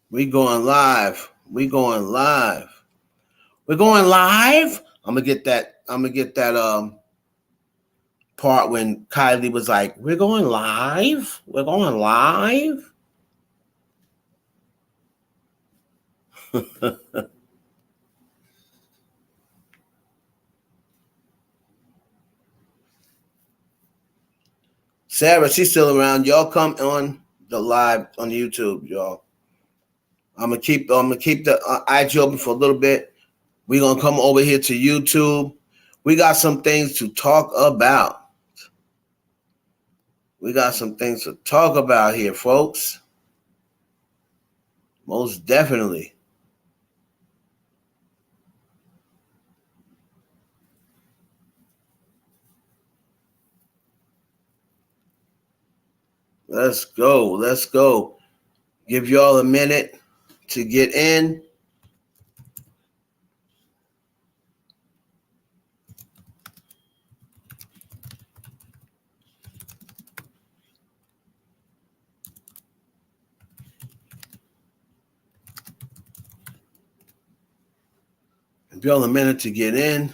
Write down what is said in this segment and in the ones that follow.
We going live. We going live. We're going live. I'm gonna get that. I'm gonna get that part when Kylie was like, "We're going live. We're going live." Sarah, she's still around. Y'all come on the live on YouTube, y'all. I'm gonna keep the IG open for a little bit. We're gonna come over here to YouTube. We got some things to talk about. We got some things to talk about here, folks. Most definitely. Let's go. Let's go. Give y'all a minute to get in. Give y'all a minute to get in.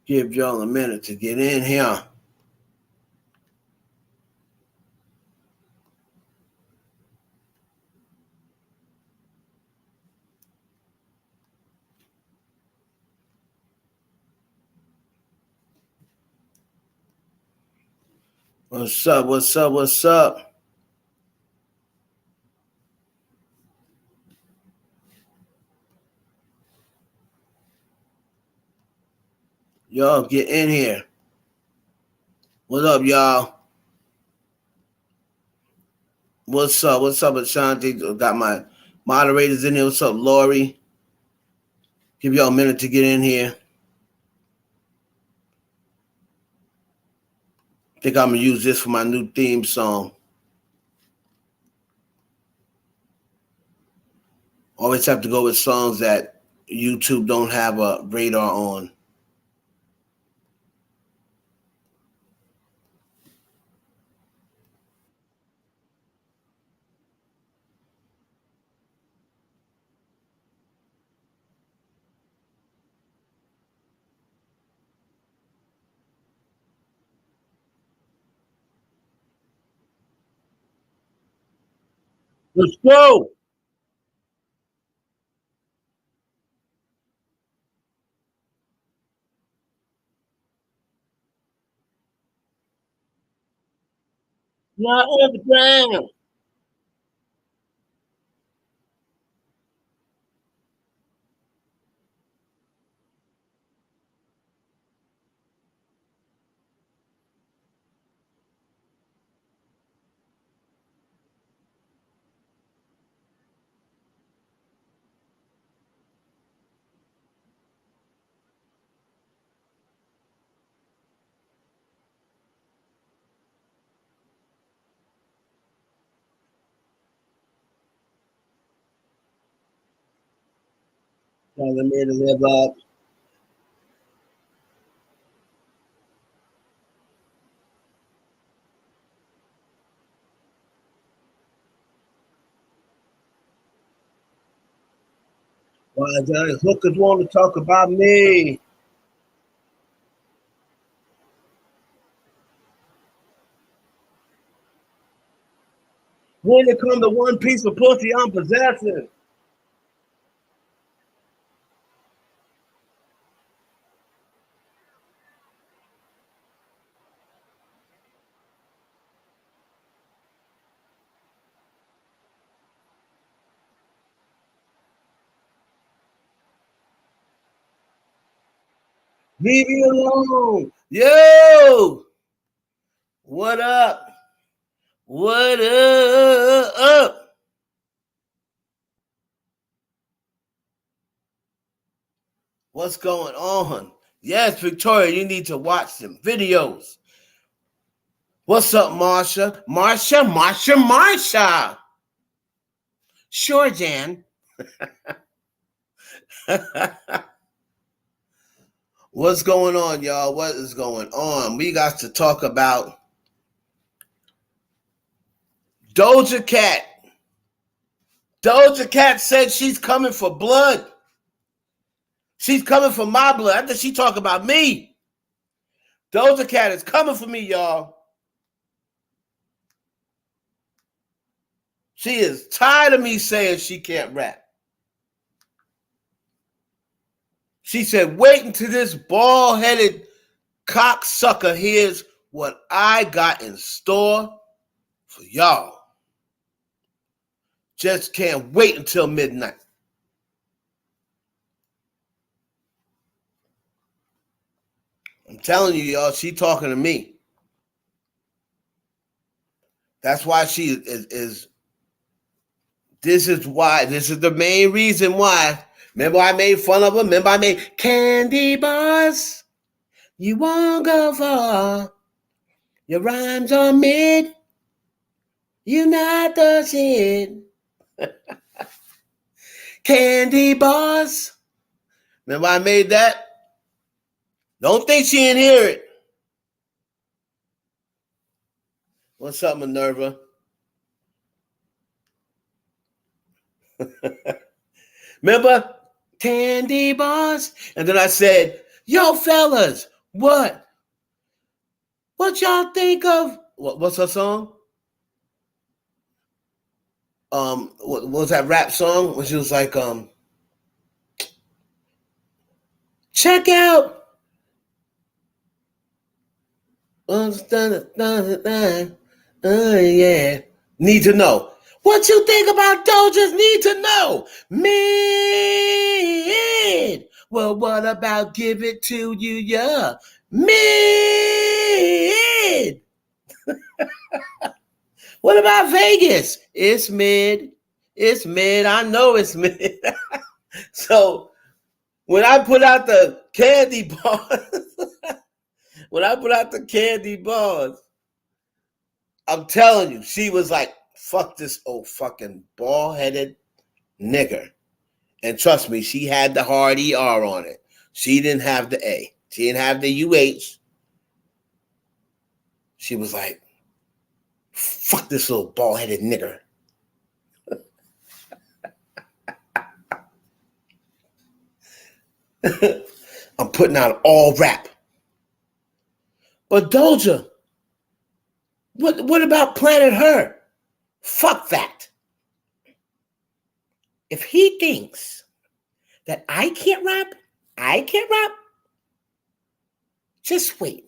Give y'all a minute to get in here. What's up? What's up? What's up? Y'all get in here. What up, y'all? What's up? What's up, Ashanti? Got my moderators in here. What's up, Lori? Give y'all a minute to get in here. I think I'm gonna use this for my new theme song. Always have to go with songs that YouTube don't have a radar on. Let's go. Not everything. Telling me to live up. Why the hookers want to talk about me? When it comes to one piece of pussy, I'm possessing. Leave me alone. Yo, what up? What up? What's going on? Yes, Victoria, you need to watch some videos. What's up, Marsha? Marsha. Sure, Jan. What's going on, y'all? What is going on? We got to talk about Doja Cat. Doja Cat said she's coming for blood. She's coming for my blood. I think she talk about me. Doja Cat is coming for me, y'all. She is tired of me saying she can't rap. She said, wait until this bald-headed cocksucker hears what I got in store for y'all. Just can't wait until midnight. I'm telling you, y'all, she talking to me. That's why she is this is the main reason why. Remember I made fun of her? Remember I made candy bars? You won't go far. Your rhymes are mid. You not the shit. Candy bars. Remember I made that? Don't think she didn't hear it. What's up, Minerva? Remember? Candy bars. And then I said, yo, fellas, what? What y'all think of? What's her song? What was that rap song? When she was like, check out. Yeah. Need to know. What you think about Doja's Need to Know? Mid. Well, what about Give It To You, yeah? Mid. What about Vegas? It's mid. It's mid. I know it's mid. So when I put out the candy bars, I'm telling you, she was like, fuck this old fucking bald-headed nigger. And trust me, she had the hard ER on it. She didn't have the A. She didn't have the UH. She was like, fuck this little bald-headed nigger. I'm putting out all rap. But Doja, what about Planet Her? Fuck that. If he thinks that I can't rap, just wait.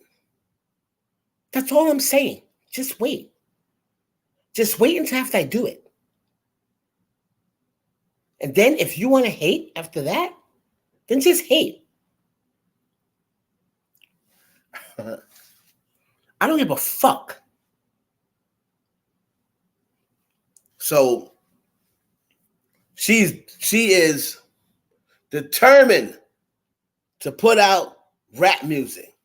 That's all I'm saying. Just wait. Just wait until after I do it. And then if you want to hate after that, then just hate. I don't give a fuck. So she is determined to put out rap music.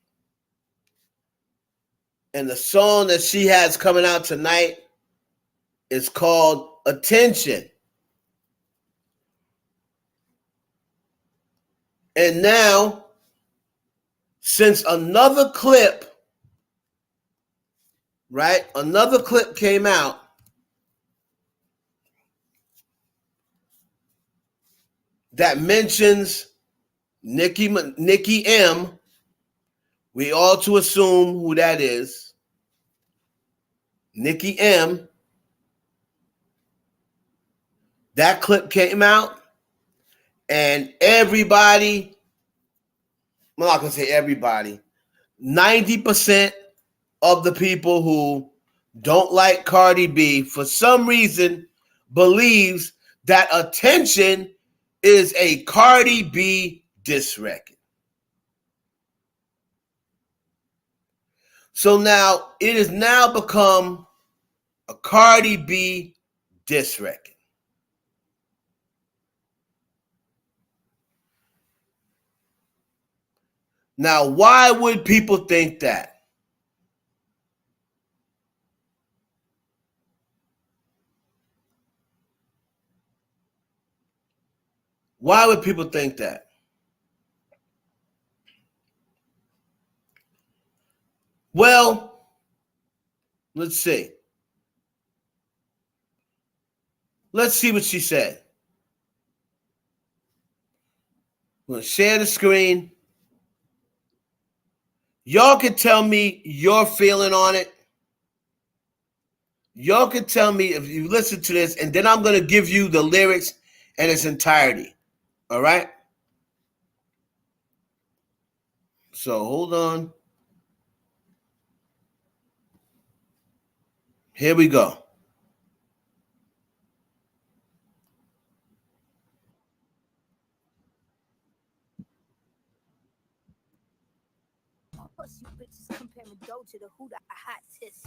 And the song that she has coming out tonight is called Attention. And now, since another clip came out that mentions Nikki M. We all to assume who that is. Nikki M. That clip came out, and everybody, I'm not going to say everybody, 90% of the people who don't like Cardi B, for some reason, believes that Attention is a Cardi B diss record. So now, it has now become a Cardi B diss record. Now, why would people think that? Why would people think that? Well, let's see. Let's see what she said. I'm going to share the screen. Y'all can tell me your feeling on it. Y'all can tell me if you listen to this, and then I'm going to give you the lyrics in its entirety. All right? So hold on. Here we go. You bitches comparing Doja to who the hot sis.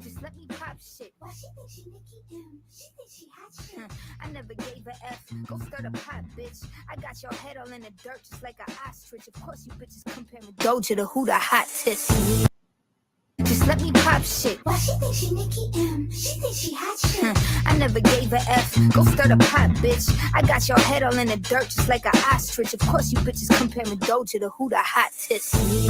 Just let me pop shit. Why she think she Nicki M? She think she hot shit. I never gave a F. Go stir the pot, bitch. I got your head all in the dirt just like an ostrich. Of course you bitches comparing Doja to who the hot sis. Just let me pop shit. Why she think she Nicki M? She think she hot shit. I never gave a F. Go stir the pot, bitch. I got your head all in the dirt just like an ostrich. Of course you bitches comparing Doja to who the hot sis.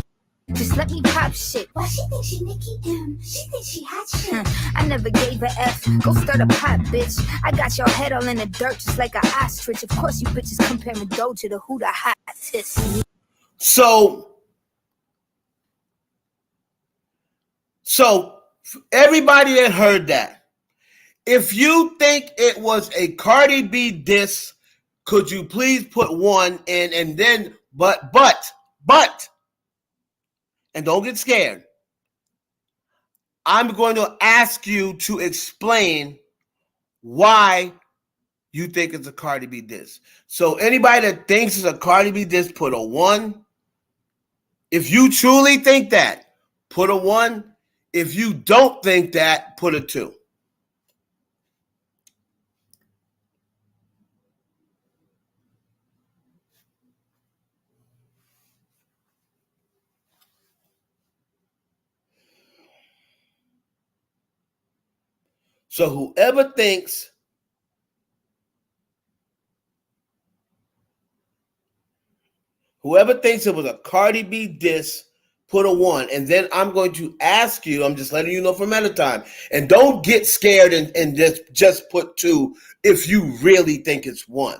Just let me pop shit. Why she think she Nicki M? She think she hot shit. I never gave a F. Go stir the pot, bitch. I got your head all in the dirt just like an ostrich. Of course you bitches comparing Doja to who the hot sis. So everybody that heard that, if you think it was a Cardi B diss, could you please put one in, and then but and don't get scared. I'm going to ask you to explain why you think it's a Cardi B diss. So anybody that thinks it's a Cardi B diss, put a 1. If you truly think that, put a 1. If you don't think that, put a 2. So whoever thinks it was a Cardi B diss, put a 1. And then I'm going to ask you, I'm just letting you know from ahead of time, and don't get scared and just put 2 if you really think it's 1.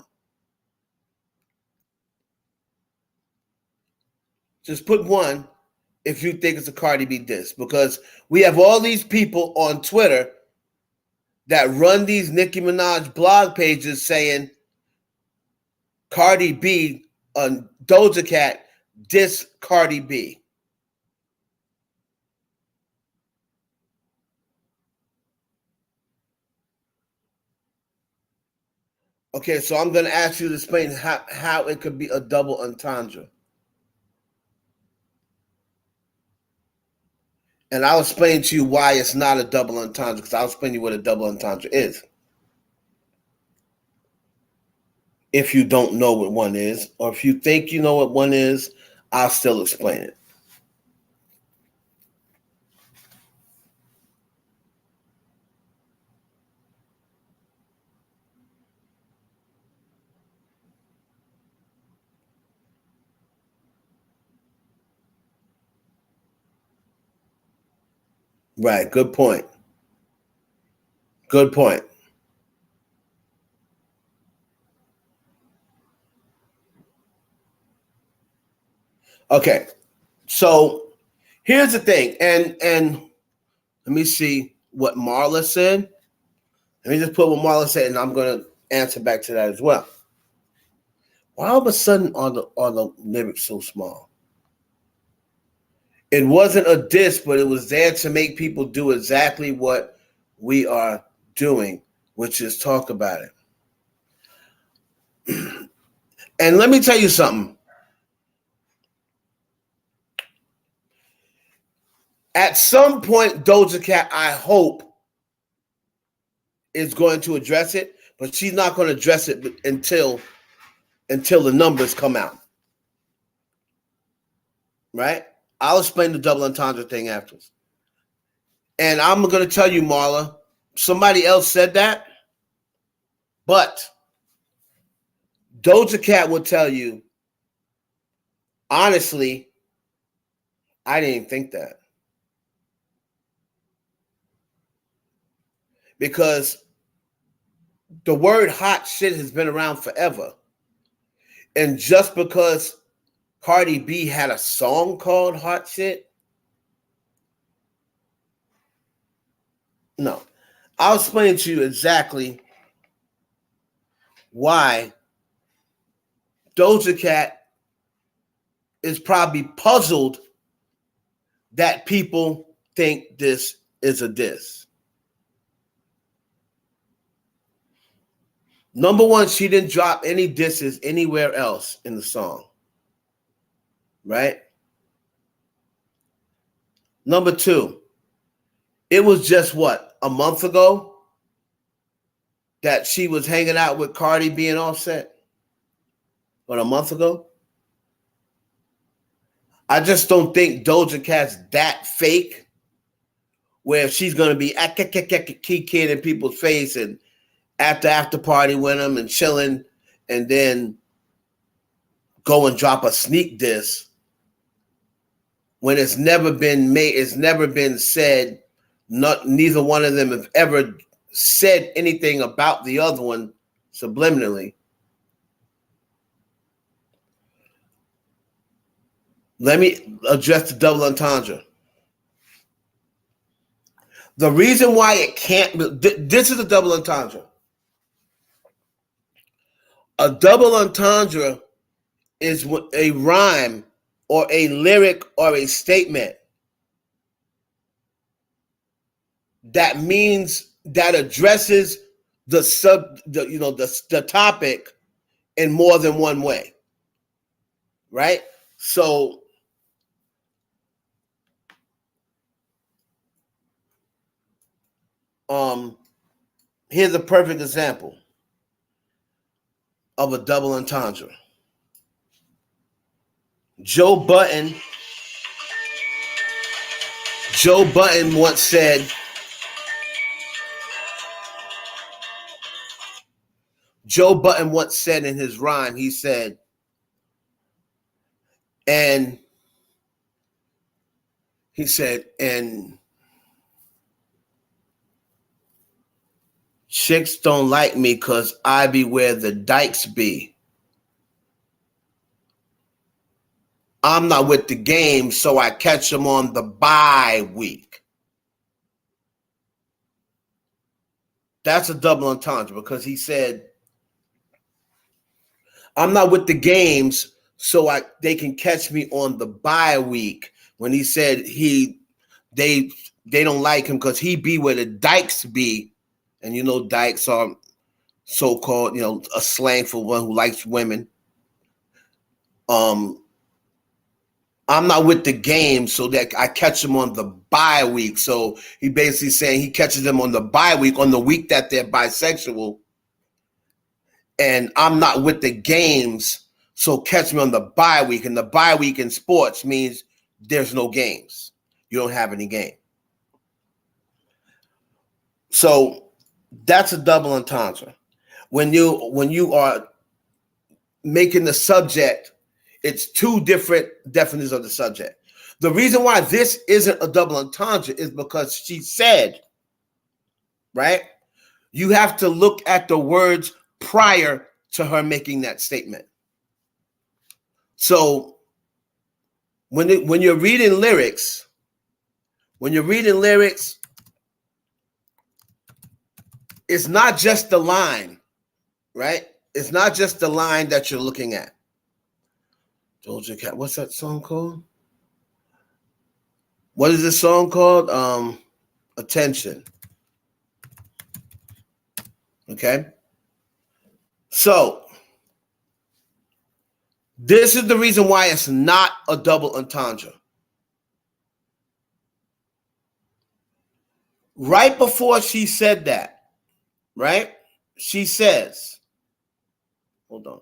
Just put 1 if you think it's a Cardi B diss, because we have all these people on Twitter that run these Nicki Minaj blog pages saying Cardi B on Doja Cat diss Cardi B. Okay, so I'm going to ask you to explain how it could be a double entendre. And I'll explain to you why it's not a double entendre, because I'll explain to you what a double entendre is. If you don't know what one is, or if you think you know what one is, I'll still explain it. Right, good point. Good point. Okay, so here's the thing, and let me see what Marla said. Let me just put what Marla said, and I'm going to answer back to that as well. Why all of a sudden are the lyrics so small? It wasn't a diss, but it was there to make people do exactly what we are doing, which is talk about it. And let me tell you something. At some point, Doja Cat, I hope, is going to address it, but she's not going to address it until the numbers come out. Right? I'll explain the double entendre thing afterwards. And I'm going to tell you, Marla, somebody else said that, but Doja Cat will tell you, honestly, I didn't think that. Because the word hot shit has been around forever. And just because Cardi B had a song called Hot Shit, no. I'll explain to you exactly why Doja Cat is probably puzzled that people think this is a diss. Number one, she didn't drop any disses anywhere else in the song. Right? Number two, it was just what, a month ago that she was hanging out with Cardi B and Offset? What, a month ago? I just don't think Doja Cat's that fake where she's going to be kid in people's face and after party with them and chilling and then go and drop a sneak diss when it's never been made, it's never been said, neither one of them have ever said anything about the other one subliminally. Let me address the double entendre. The reason why it can't be, this is a double entendre. A double entendre is a rhyme or a lyric or a statement that means that addresses the topic in more than one way, right? So here's a perfect example of a double entendre. Joe Button once said, in his rhyme, he said, and chicks don't like me because I be where the dykes be. I'm not with the game, so I catch them on the bye week. That's a double entendre because he said, I'm not with the games, so they can catch me on the bye week. When he said they don't like him because he be where the dykes be. And dykes are so-called, a slang for one who likes women. I'm not with the game, so that I catch them on the bye week. So he basically saying he catches them on the bye week, on the week that they're bisexual. And I'm not with the games, so catch me on the bye week. And the bye week in sports means there's no games. You don't have any game. So that's a double entendre. When you are making the subject, it's two different definitions of the subject. The reason why this isn't a double entendre is because she said, right? You have to look at the words prior to her making that statement. So when you're reading lyrics, it's not just the line, right? It's not just the line that you're looking at. Doja Cat, what's that song called? What is this song called? Attention. Okay. So this is the reason why it's not a double entendre. Right before she said that, right? She says, hold on.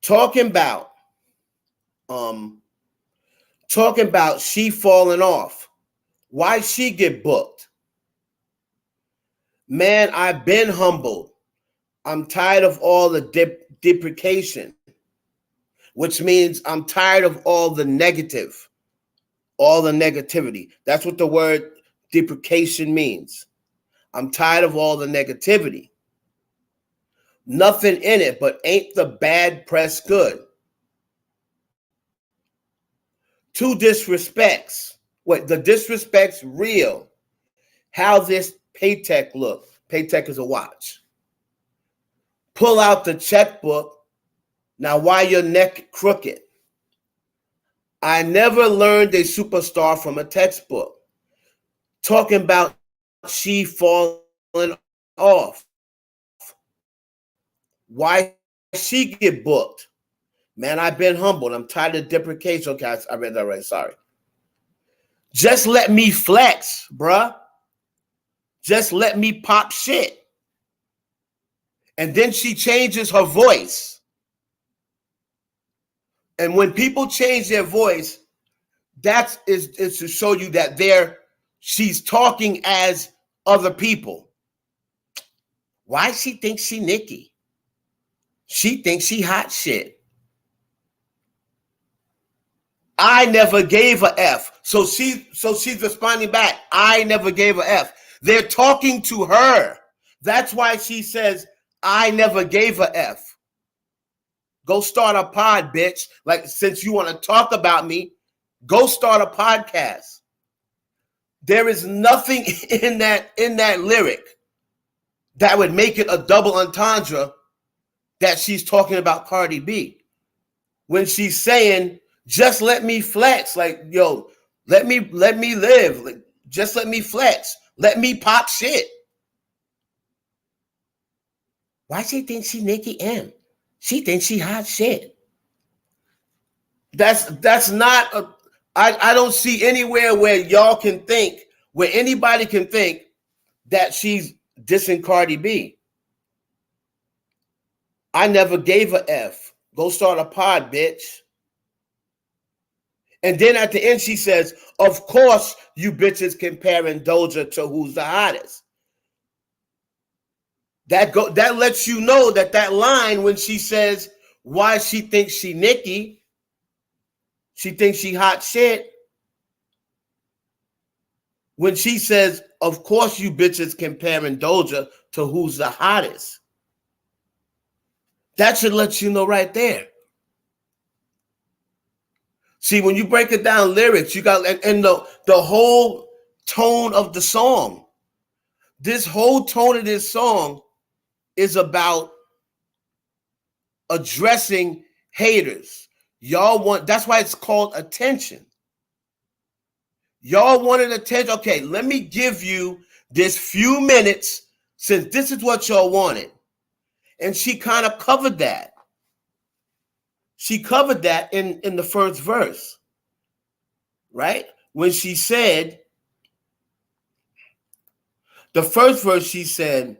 Talking about she falling off. Why she get booked? Man, I've been humbled. I'm tired of all the deprecation, which means I'm tired of all the negative, all the negativity. That's what the word deprecation means. I'm tired of all the negativity. Nothing in it, but ain't the bad press good? Two disrespects. What, the disrespect's real. How this Paytech look? Paytech is a watch. Pull out the checkbook. Now, why your neck crooked? I never learned a superstar from a textbook. Talking about she falling off. Why she get booked? Man, I've been humbled. I'm tired of deprecation. Okay, I read that right. Sorry. Just let me flex, bruh. Just let me pop shit. And then she changes her voice. And when people change their voice, that is to show you that she's talking as other people. Why she thinks she Nicki? She thinks she hot shit. I never gave a F. So she's responding back. I never gave a F. They're talking to her. That's why she says, I never gave a F. Go start a pod, bitch. Like, since you want to talk about me, go start a podcast. There is nothing in that lyric that would make it a double entendre that she's talking about Cardi B. When she's saying, just let me flex. Like, yo, let me live. Like, just let me flex. Let me pop shit. Why she think she Nicki M? She thinks she hot shit. That's not a, I don't see anywhere where y'all can think, where anybody can think that she's dissing Cardi B. I never gave a F. Go start a pod, bitch. And then at the end, she says, of course, you bitches comparing Doja to who's the hottest. That lets you know that line when she says why she thinks she Nicki, she thinks she hot shit. When she says, of course, you bitches comparing Doja to who's the hottest. That should let you know right there. See, when you break it down lyrics, you got, and the whole tone of the song, this whole tone of this song is about addressing haters. That's why it's called attention. Y'all wanted attention. Okay, let me give you this few minutes since this is what y'all wanted. And she kind of covered that. She covered that in the first verse, right? When she said, the first verse, she said,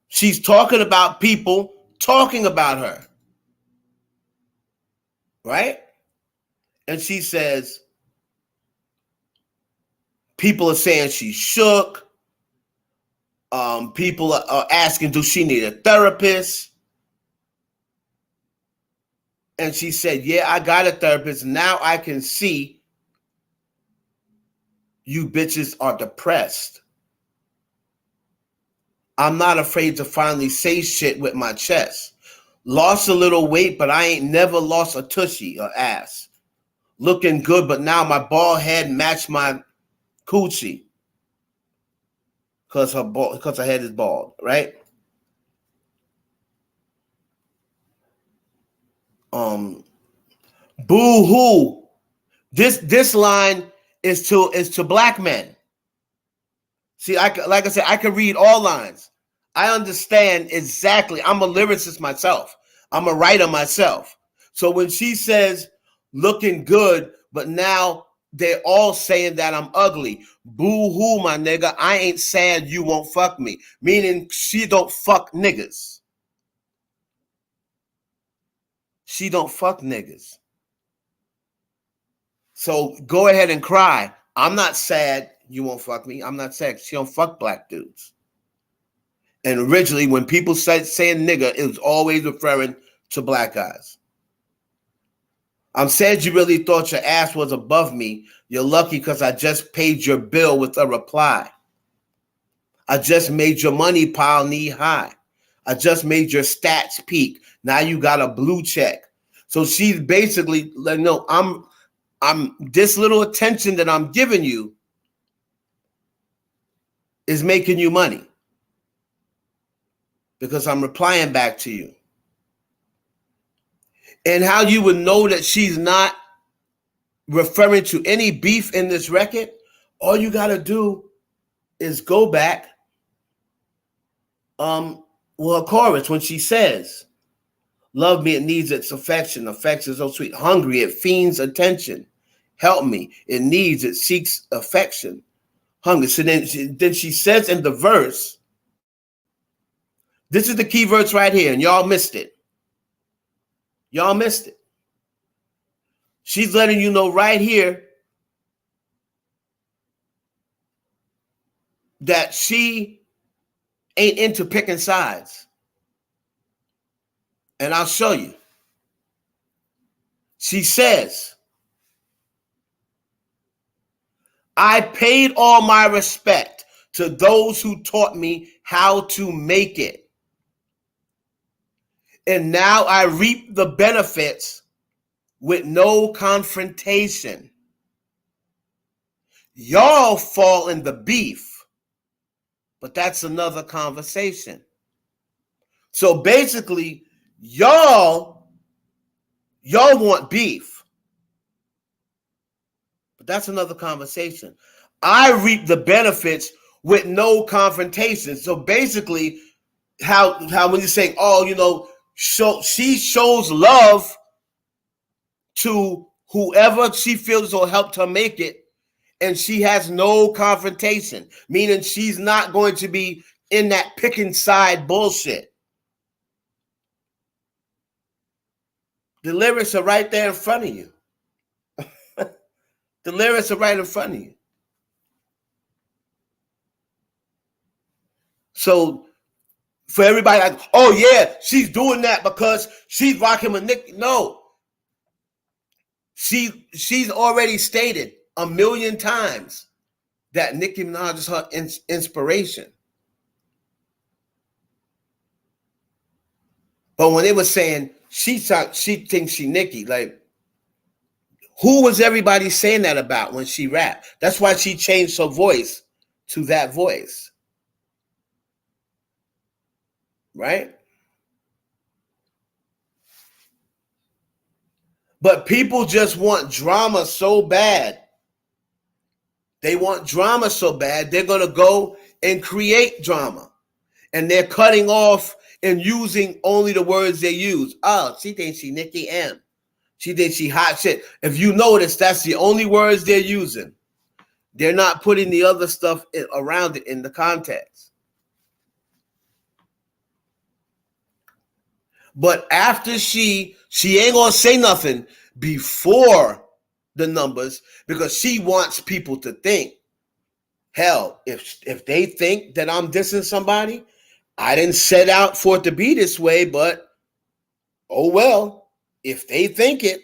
she's talking about people talking about her, right? And she says, people are saying she's shook. People are asking, does she need a therapist? And she said, yeah, I got a therapist. Now I can see you bitches are depressed. I'm not afraid to finally say shit with my chest. Lost a little weight, but I ain't never lost a tushy or ass. Looking good, but now my bald head matched my coochie. Because her head is bald, right? Boo-hoo. This line is to black men. See, like I said, I can read all lines. I understand exactly. I'm a lyricist myself. I'm a writer myself. So when she says looking good, but now they're all saying that I'm ugly. Boo-hoo, my nigga. I ain't saying you won't fuck me. Meaning she don't fuck niggas. She don't fuck niggas. So go ahead and cry. I'm not sad you won't fuck me. I'm not sad. She don't fuck black dudes. And originally, when people saying nigga, it was always referring to black guys. I'm sad you really thought your ass was above me. You're lucky because I just paid your bill with a reply. I just made your money pile knee high. I just made your stats peak. Now you got a blue check. So she's basically like, no, I'm this little attention that I'm giving you is making you money because I'm replying back to you. And how you would know that she's not referring to any beef in this record, all you got to do is go back her chorus when she says, love me, it needs its affection. Affection is so sweet. Hungry, it fiends attention. Help me, it needs, it seeks affection. Hungry. So then she says in the verse, this is the key verse right here, and y'all missed it. Y'all missed it. She's letting you know right here that she ain't into picking sides. And I'll show you. She says, I paid all my respect to those who taught me how to make it. And now I reap the benefits with no confrontation. Y'all fall in the beef, but that's another conversation. So basically, y'all want beef, but that's another conversation. I reap the benefits with no confrontation. So basically, how when you're saying, oh, you know, she shows love to whoever she feels will help her make it, and she has no confrontation, meaning she's not going to be in that picking side bullshit. The lyrics are right there in front of you. The lyrics are right in front of you. So for everybody like, oh yeah, she's doing that because she's rocking with Nick. No. She's already stated 1,000,000 times that Nicki Minaj is her inspiration. But when they were saying she thinks she Nicki, like, who was everybody saying that about when she rapped? That's why she changed her voice to that voice. Right? But people just want drama so bad. They want drama so bad, they're going to go and create drama. And they're cutting off and using only the words they use. Oh, she thinks she Nicki M. She thinks she hot shit. If you notice, that's the only words they're using. They're not putting the other stuff around it in the context. But after she ain't gonna say nothing before the numbers because she wants people to think, hell, if they think that I'm dissing somebody, I didn't set out for it to be this way, but oh well, if they think it,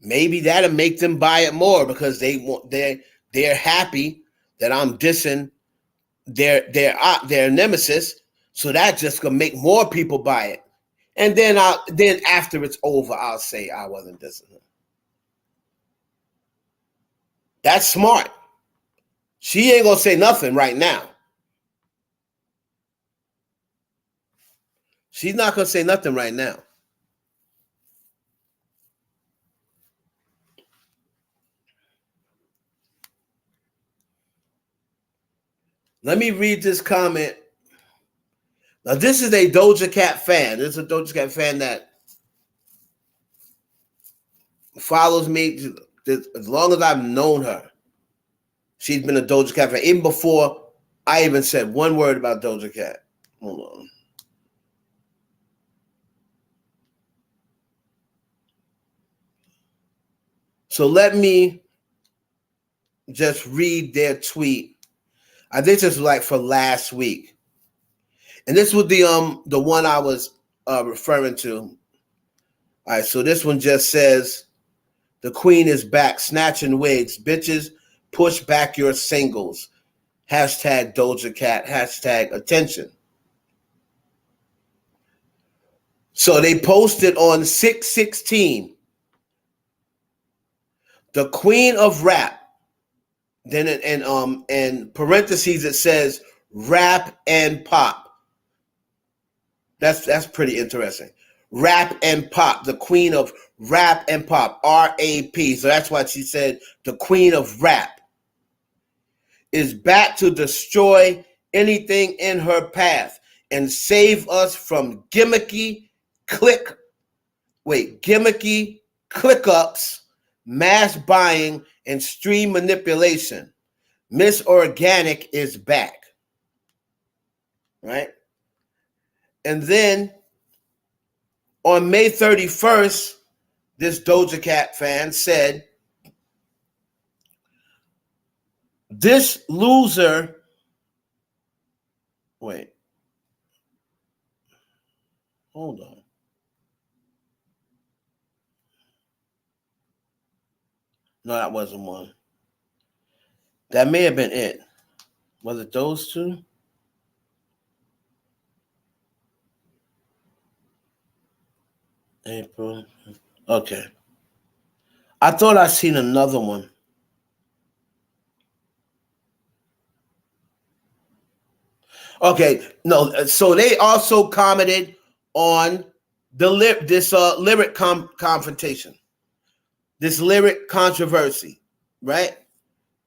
maybe that'll make them buy it more because they're happy that I'm dissing their nemesis, so that just gonna make more people buy it. And then after it's over, I'll say I wasn't dissing her. That's smart. She ain't gonna say nothing right now. She's not gonna say nothing right now. Let me read this comment. Now, this is a Doja Cat fan. This is a Doja Cat fan that follows me as long as I've known her. She's been a Doja Cat fan, even before I even said one word about Doja Cat. Hold on. So let me just read their tweet. I think this was like for last week. And this was the one I was referring to. All right, so this one just says, the queen is back, snatching wigs. Bitches, push back your singles. Hashtag Doja Cat, hashtag attention. So they posted on 6/16, the queen of rap. Then in parentheses it says rap and pop. That's pretty interesting. Rap and pop, the queen of rap and pop, R-A-P. So that's why she said the queen of rap is back to destroy anything in her path and save us from gimmicky click ups, mass buying, and stream manipulation. Miss Organic is back. Right? And then on May 31st, this Doja Cat fan said, this loser, wait, hold on. No, that wasn't one. That may have been it. Was it those two? April. Okay. I thought I seen another one. Okay, no. So they also commented on the lyric confrontation, this lyric controversy. Right?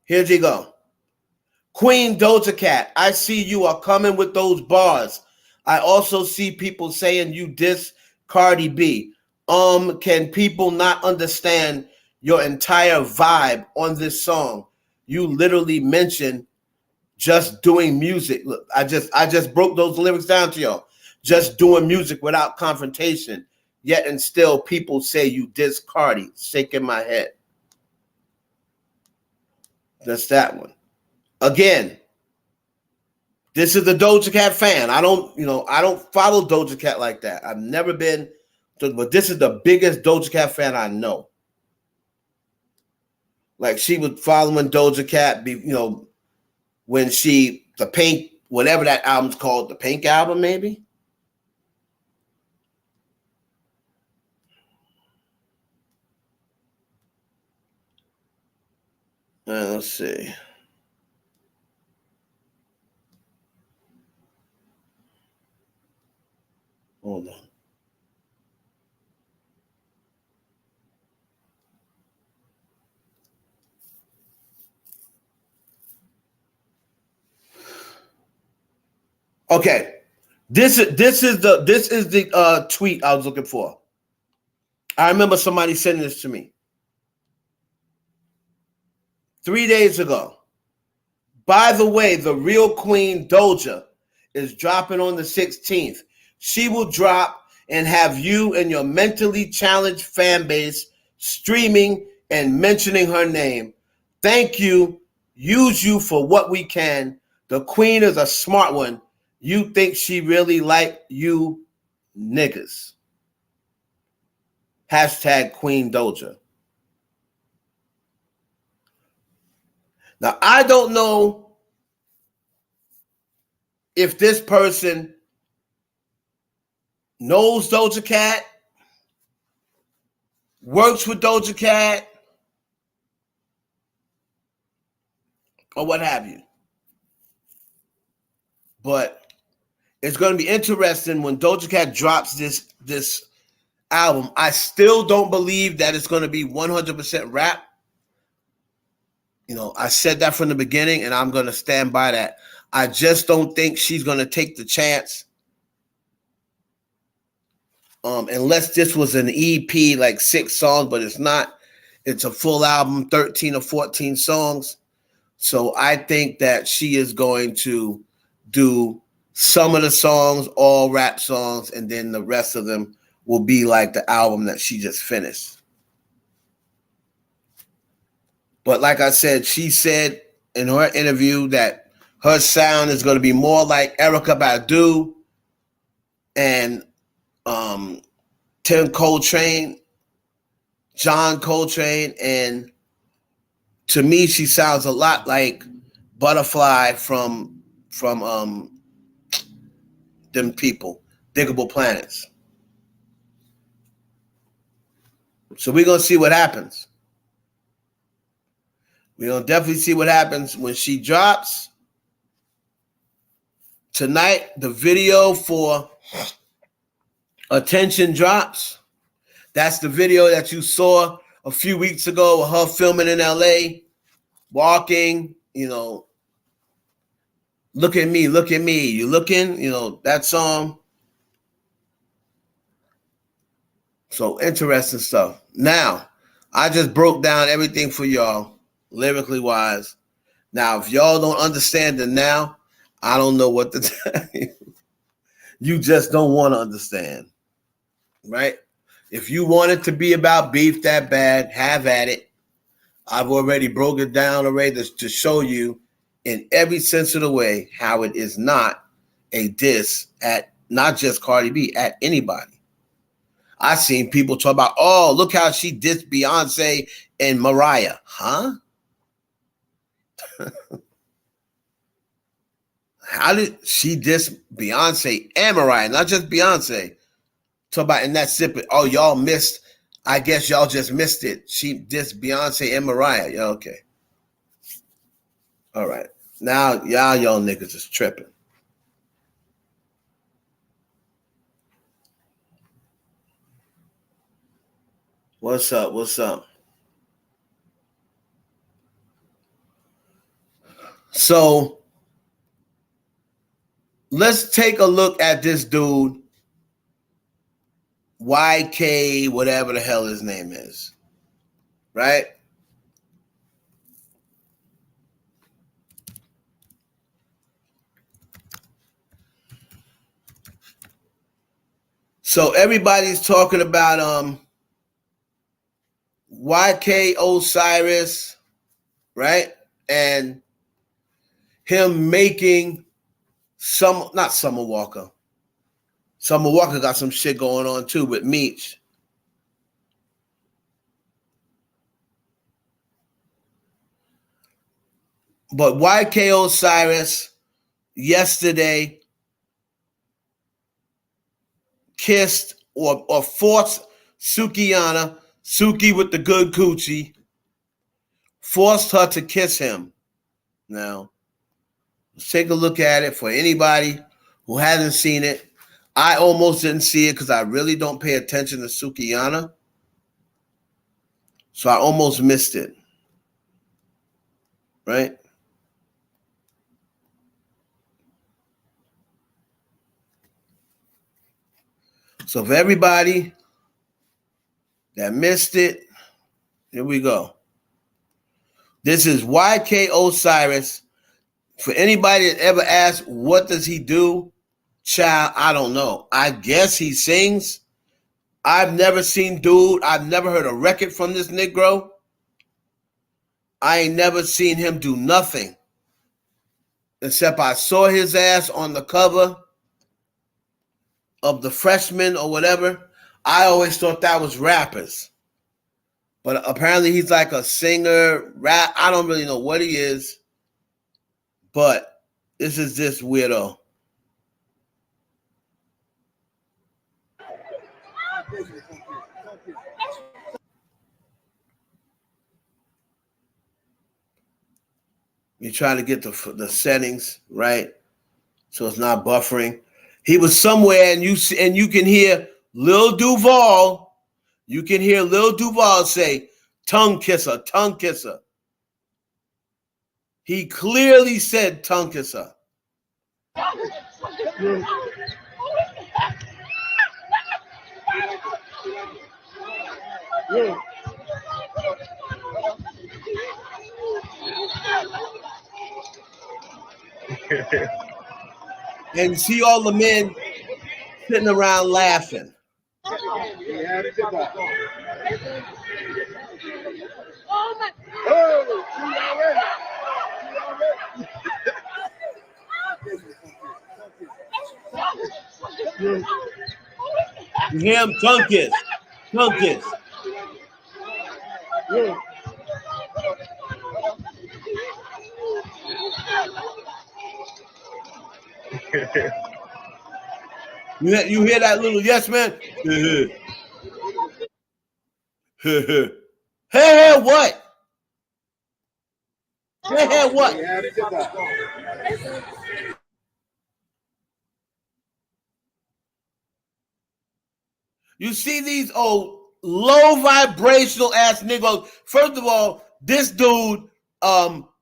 Here you go. Queen Doja Cat, I see you are coming with those bars. I also see people saying you diss Cardi B. Can people not understand your entire vibe on this song? You literally mentioned just doing music. Look, I just broke those lyrics down to y'all. Just doing music without confrontation. Yet and still people say you diss Cardi. Shaking my head. That's that one. Again, this is the Doja Cat fan. I don't follow Doja Cat like that. I've never been, but this is the biggest Doja Cat fan I know. Like she was following Doja Cat, when the Pink, whatever that album's called, the Pink album, maybe. Let's see. Hold on. Okay. This is the tweet I was looking for. I remember somebody sending this to me 3 days ago. By the way, the real Queen Doja is dropping on the 16th. She will drop and have you and your mentally challenged fan base streaming and mentioning her name. Thank you. Use you for what we can. The Queen is a smart one. You think she really like you niggas. Hashtag Queen Doja. Now, I don't know if this person knows Doja Cat, works with Doja Cat, or what have you. But it's going to be interesting when Doja Cat drops this album. I still don't believe that it's going to be 100% rap. I said that from the beginning, and I'm going to stand by that. I just don't think she's going to take the chance. Unless this was an EP, like 6 songs, but it's not. It's a full album, 13 or 14 songs. So I think that she is going to do some of the songs, all rap songs, and then the rest of them will be like the album that she just finished. But like I said, she said in her interview that her sound is going to be more like Erykah Badu and Tim Coltrane, John Coltrane, and to me, she sounds a lot like Butterfly from them people, Diggable Planets. So we're gonna see what happens. We're gonna definitely see what happens when she drops tonight. The video for Attention drops. That's the video that you saw a few weeks ago of her filming in LA, walking, look at me, you looking, that song. So interesting stuff. Now, I just broke down everything for y'all, lyrically wise. Now, if y'all don't understand it now, I don't know what to tell you. You just don't want to understand, right? If you want it to be about beef that bad, have at it. I've already broke it down already to show you in every sense of the way how it is not a diss at not just Cardi B, at anybody. I've seen people talk about, oh, look how she dissed Beyonce and Mariah. Huh? How did she diss Beyonce and Mariah? Not just Beyonce. Talk about in that snippet. Oh, y'all missed. I guess y'all just missed it. She dissed Beyonce and Mariah. Yeah, okay. All right. Now, y'all niggas is tripping. What's up? What's up? So, let's take a look at this dude, YK, whatever the hell his name is, right? So everybody's talking about YK Osiris, right? And him making not Summer Walker. Summer Walker got some shit going on too with Meech. But YK Osiris yesterday kissed or forced Sukihana, Suki with the good coochie, forced her to kiss him. Now, let's take a look at it for anybody who hasn't seen it. I almost didn't see it because I really don't pay attention to Sukihana. So I almost missed it. Right? So for everybody that missed it, here we go. This is YK Osiris. For anybody that ever asked, what does he do? Child, I don't know. I guess he sings. I've never seen dude. I've never heard a record from this Negro. I ain't never seen him do nothing. Except I saw his ass on the cover of the Freshman or whatever. I always thought that was rappers. But apparently he's like a singer, rap. I don't really know what he is. But this is this weirdo. You're trying to get the settings right so it's not buffering. He was somewhere and you can hear Lil Duval. You can hear Lil Duval say, tongue kisser, tongue kisser. He clearly said tongue kisser. Yeah. And you see all the men sitting around laughing. You hear him? Tongue kiss. Tongue kiss. Yeah. You hear that little yes man? Hey, what? Hey, what? You see these old low vibrational ass niggas. First of all, this dude,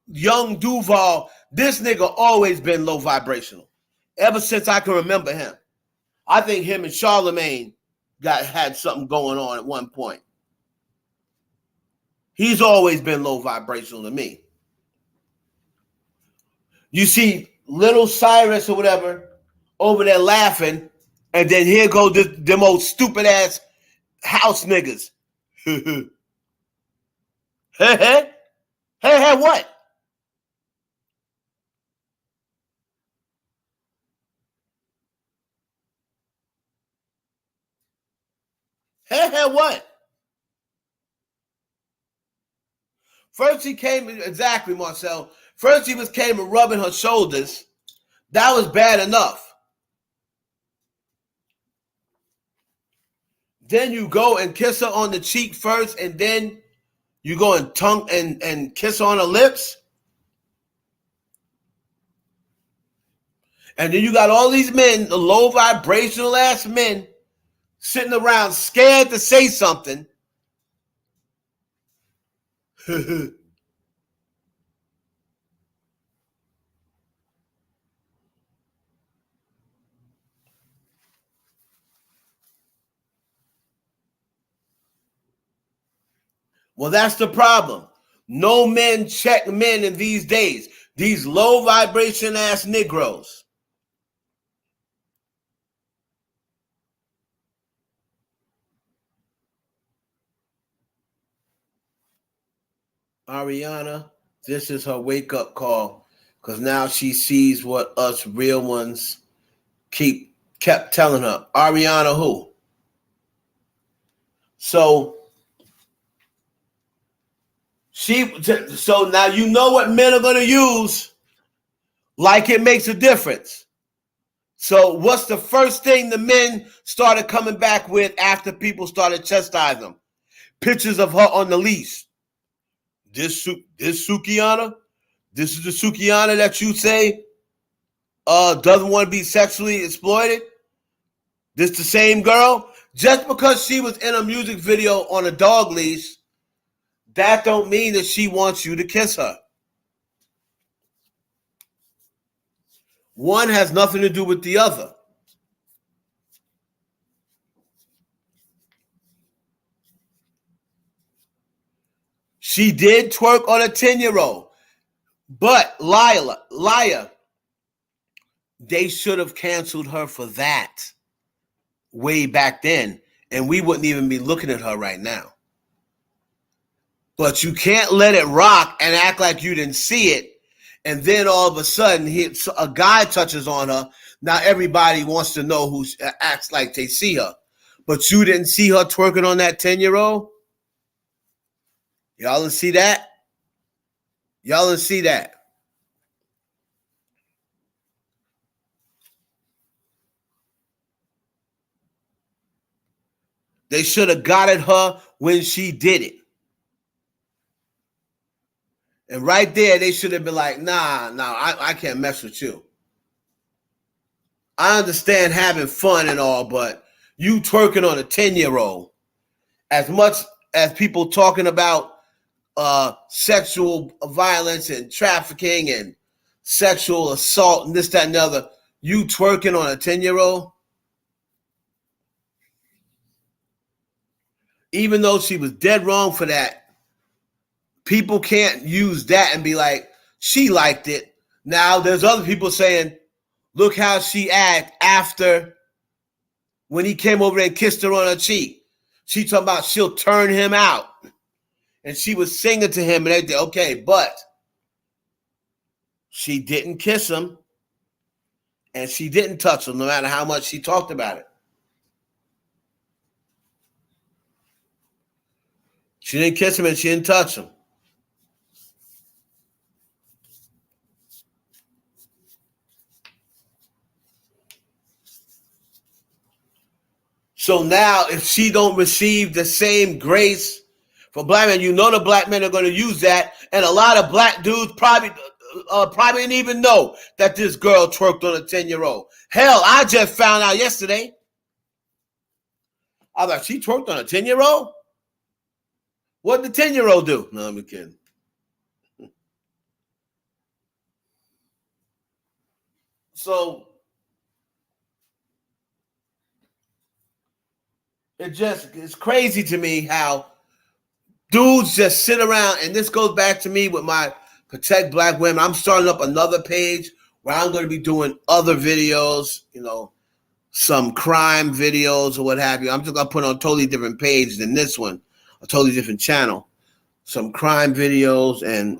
young Duval, this nigga always been low vibrational. Ever since I can remember him. I think him and Charlemagne had something going on at one point. He's always been low vibrational to me. You see little Cyrus or whatever over there laughing, and then here go them old stupid ass house niggas. Hey, what? Hey, what? First he came, exactly, Marcel. First he came and rubbing her shoulders. That was bad enough. Then you go and kiss her on the cheek first, and then you go and tongue and kiss her on her lips. And then you got all these men, the low vibrational ass men, sitting around scared to say something. Well, that's the problem. No men check men in these days. These low vibration ass Negroes. Ariana, this is her wake up call because now she sees what us real ones kept telling her. Ariana, who? So now you know what men are going to use. Like it makes a difference. So what's the first thing the men started coming back with after people started chastising them? Pictures of her on the leash. This Sukiana, this is the Sukiana that you say doesn't want to be sexually exploited. This the same girl. Just because she was in a music video on a dog leash, that don't mean that she wants you to kiss her. One has nothing to do with the other. She did twerk on a 10-year-old. But liar, they should have canceled her for that way back then, and we wouldn't even be looking at her right now. But you can't let it rock and act like you didn't see it, and then all of a sudden a guy touches on her. Now everybody wants to know who acts like they see her. But you didn't see her twerking on that 10-year-old? Y'all didn't see that? Y'all didn't see that? They should have got at her when she did it. And right there, they should have been like, nah, I can't mess with you. I understand having fun and all, but you twerking on a 10-year-old, as much as people talking about sexual violence and trafficking and sexual assault and this, that, and the other, you twerking on a 10-year-old? Even though she was dead wrong for that, people can't use that and be like, she liked it. Now there's other people saying, look how she act after when he came over and kissed her on her cheek. She talking about she'll turn him out. And she was singing to him and everything. Okay, but she didn't kiss him and she didn't touch him no matter how much she talked about it. She didn't kiss him and she didn't touch him. So now, if she don't receive the same grace for black men, you know the black men are going to use that, and a lot of black dudes probably didn't even know that this girl twerked on a 10-year-old. Hell, I just found out yesterday. I was like, she twerked on a 10-year-old? What did the 10-year-old do? No, I'm kidding. So it's crazy to me how dudes just sit around, and this goes back to me with my Protect Black Women. I'm starting up another page where I'm going to be doing other videos, some crime videos or what have you. I'm just going to put on a totally different page than this one, a totally different channel. Some crime videos and,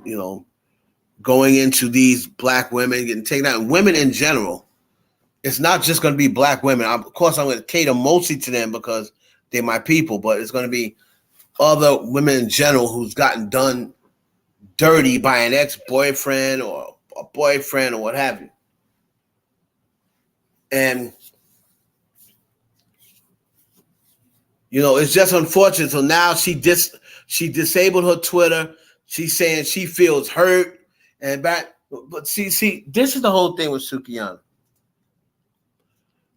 going into these black women, getting taken out, and women in general. It's not just going to be black women. Of course, I'm going to cater mostly to them because they're my people, but it's going to be other women in general who's gotten done dirty by an ex-boyfriend or a boyfriend or what have you. And, it's just unfortunate. So now she disabled her Twitter. She's saying she feels hurt. But see, this is the whole thing with Sukihana.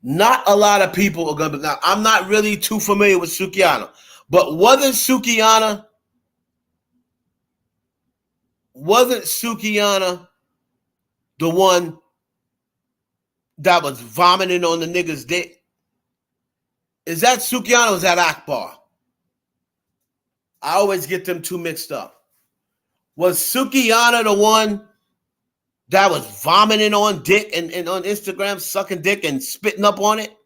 Not a lot of people are going to be. Now, I'm not really too familiar with Sukihana, but wasn't Sukihana the one that was vomiting on the nigga's dick? Is that Sukihana or is that Akbar? I always get them two mixed up. Was Sukihana the one that was vomiting on dick and on Instagram, sucking dick and spitting up on it?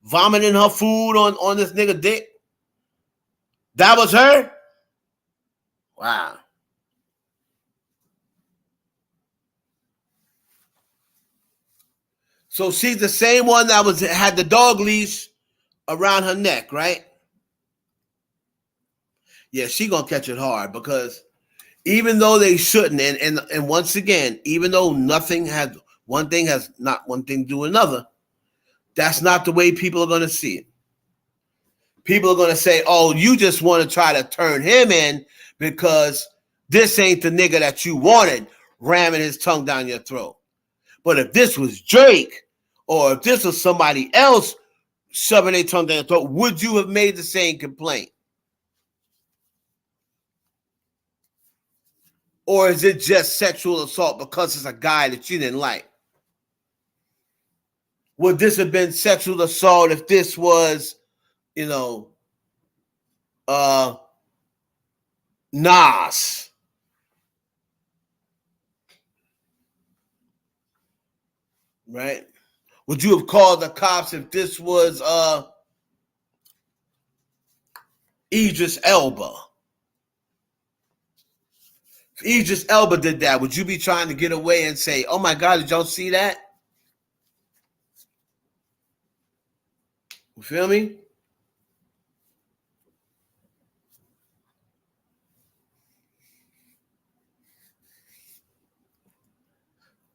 Vomiting her food on this nigga dick? That was her? Wow. So she's the same one that had the dog leash around her neck, right? Yeah, she gonna catch it hard because even though they shouldn't, and once again, even though one thing has not one thing to do with another, that's not the way people are gonna see it. People are gonna say, "Oh, you just want to try to turn him in because this ain't the nigga that you wanted ramming his tongue down your throat." But if this was Drake, or if this was somebody else shoving their tongue down your throat, would you have made the same complaint? Or is it just sexual assault because it's a guy that you didn't like? Would this have been sexual assault if this was, Nas? Right? Would you have called the cops if this was Idris Elba? If Idris Elba did that, would you be trying to get away and say, "Oh my God, did y'all see that?" You feel me?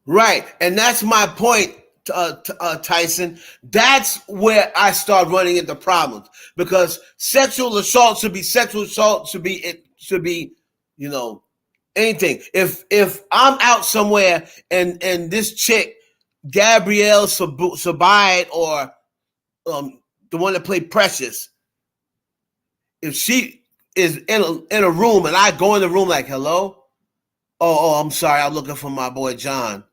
Right. And that's my point, Tyson. That's where I start running into problems because sexual assault should be sexual assault, should be anything. If I'm out somewhere and this chick, Gabrielle Sabayat, or the one that played Precious, if she is in a room and I go in the room like, "Hello? Oh, I'm sorry, I'm looking for my boy John."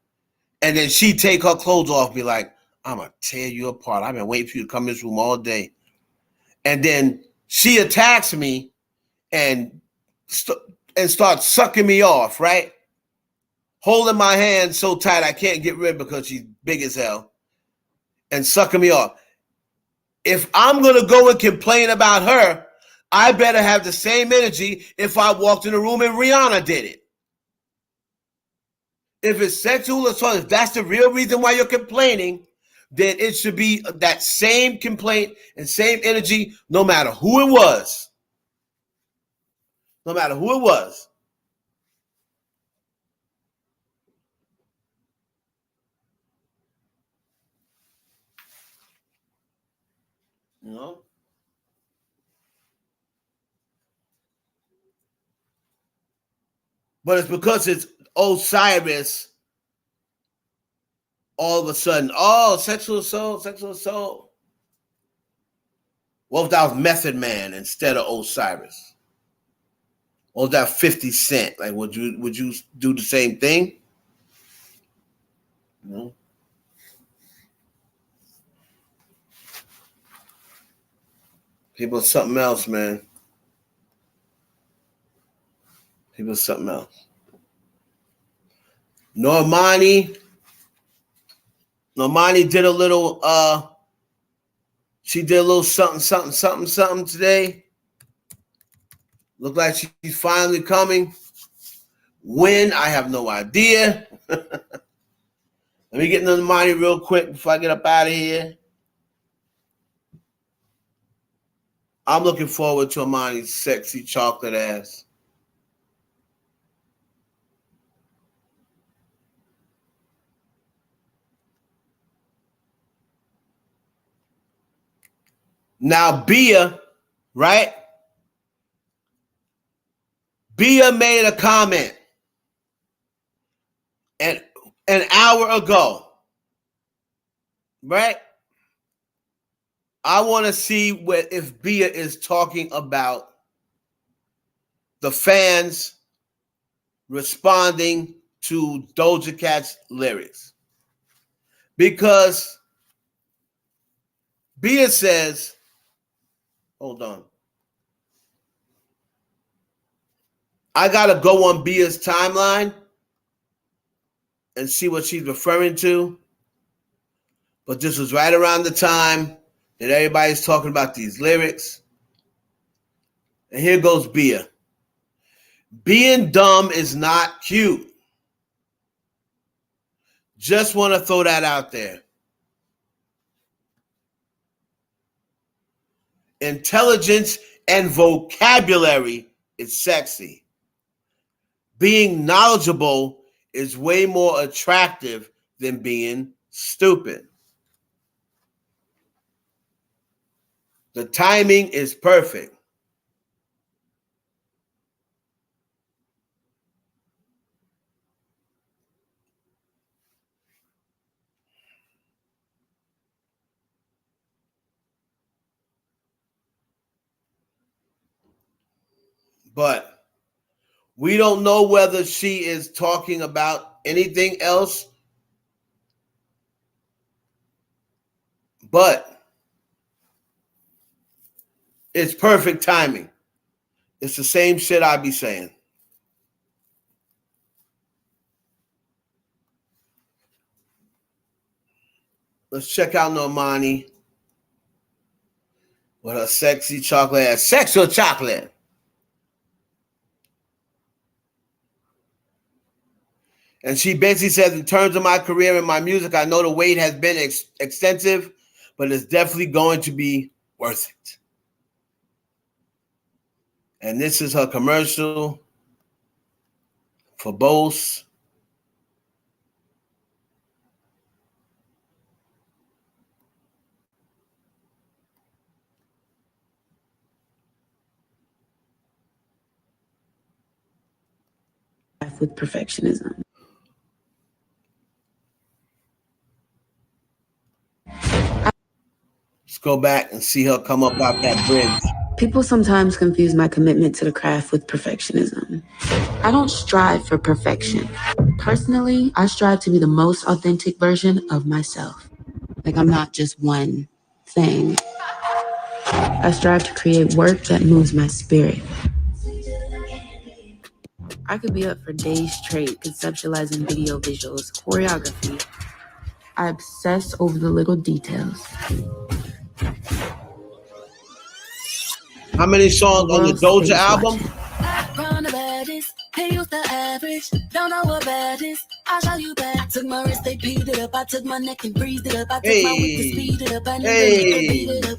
And then she take her clothes off, be like, "I'm going to tear you apart. I've been waiting for you to come in this room all day." And then she attacks me and starts sucking me off, right? Holding my hand so tight I can't get rid because she's big as hell. And sucking me off. If I'm going to go and complain about her, I better have the same energy if I walked in the room and Rihanna did it. If it's sexual assault, if that's the real reason why you're complaining, then it should be that same complaint and same energy no matter who it was. no matter who it was. You know? But it's because it's Osiris, all of a sudden, oh, sexual assault, sexual assault. What if that was Method Man instead of Osiris? Or was that 50 Cent? Like, would you do the same thing? You know? People are something else, man. People are something else. Normani did a little she did a little something today. Looked like she's finally coming. When? I have no idea. Let me get into Normani real quick before I get up out of here. I'm looking forward to Normani's sexy chocolate ass. Now, Bia, right? Bia made a comment an hour ago, right? I want to see if Bia is talking about the fans responding to Doja Cat's lyrics. Because Bia says, hold on. I got to go on Bia's timeline and see what she's referring to. But this was right around the time that everybody's talking about these lyrics. And here goes Bia. Being dumb is not cute. Just want to throw that out there. Intelligence and vocabulary is sexy. Being knowledgeable is way more attractive than being stupid. The timing is perfect. But we don't know whether she is talking about anything else. But it's perfect timing. It's the same shit I be saying. Let's check out Normani with her sexy chocolate ass. Sexual chocolate. And she basically says, in terms of my career and my music, I know the wait has been extensive, but it's definitely going to be worth it. And this is her commercial for Bose. With perfectionism. Let's go back and see her come up out that bridge. People sometimes confuse my commitment to the craft with perfectionism. I don't strive for perfection. Personally, I strive to be the most authentic version of myself. Like I'm not just one thing. I strive to create work that moves my spirit. I could be up for days straight conceptualizing video visuals, choreography. I obsess over the little details. How many songs on the Doja album? From the baddest, he used to average, don't know what bad is. I'll show you back. Took my wrist, they beat it up. I took my neck and breathed it up. I took my whip to speed it up. I never beat it up.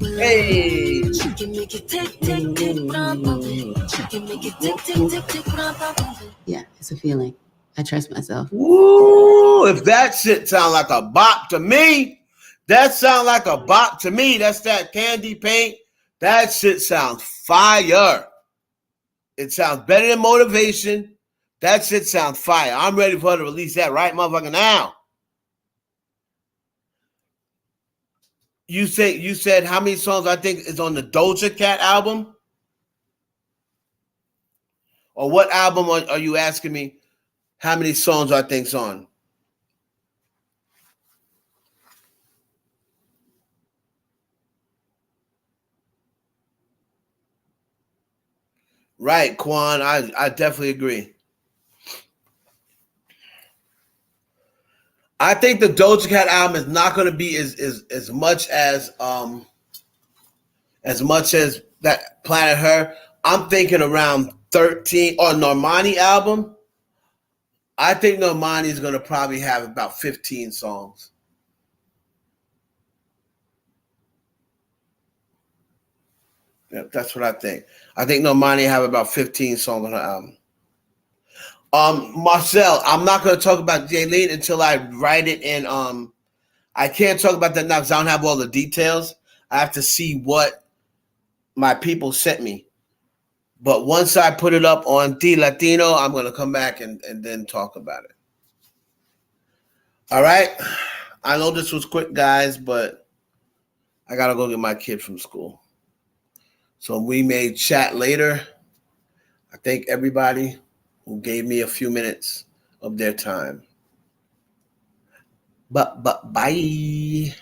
She can make it tick, tick, tick, when I'm pumping. She can make it tick, tick, tick, tick, when I'm pumping. Yeah, it's a feeling. I trust myself. Ooh, if that shit sound like a bop to me, that sound like a bop to me. That's that candy paint. That shit sounds fire. It sounds better than motivation. That shit sounds fire. I'm ready for her to release that right motherfucker now. You said how many songs I think is on the Doja Cat album? Or what album are you asking me how many songs I think's on? Right, Quan. I definitely agree. I think the Doja Cat album is not going to be as much as that Planet Her. I'm thinking around 13 or Normani album. I think Normani is going to probably have about 15 songs. Yeah, that's what I think. I think Normani have about 15 songs on her album. Marcel, I'm not going to talk about Jaylene until I write it in. I can't talk about that now because I don't have all the details. I have to see what my people sent me. But once I put it up on D Latino, I'm going to come back and then talk about it. All right. I know this was quick, guys, but I got to go get my kid from school. So we may chat later. I thank everybody who gave me a few minutes of their time. But bye.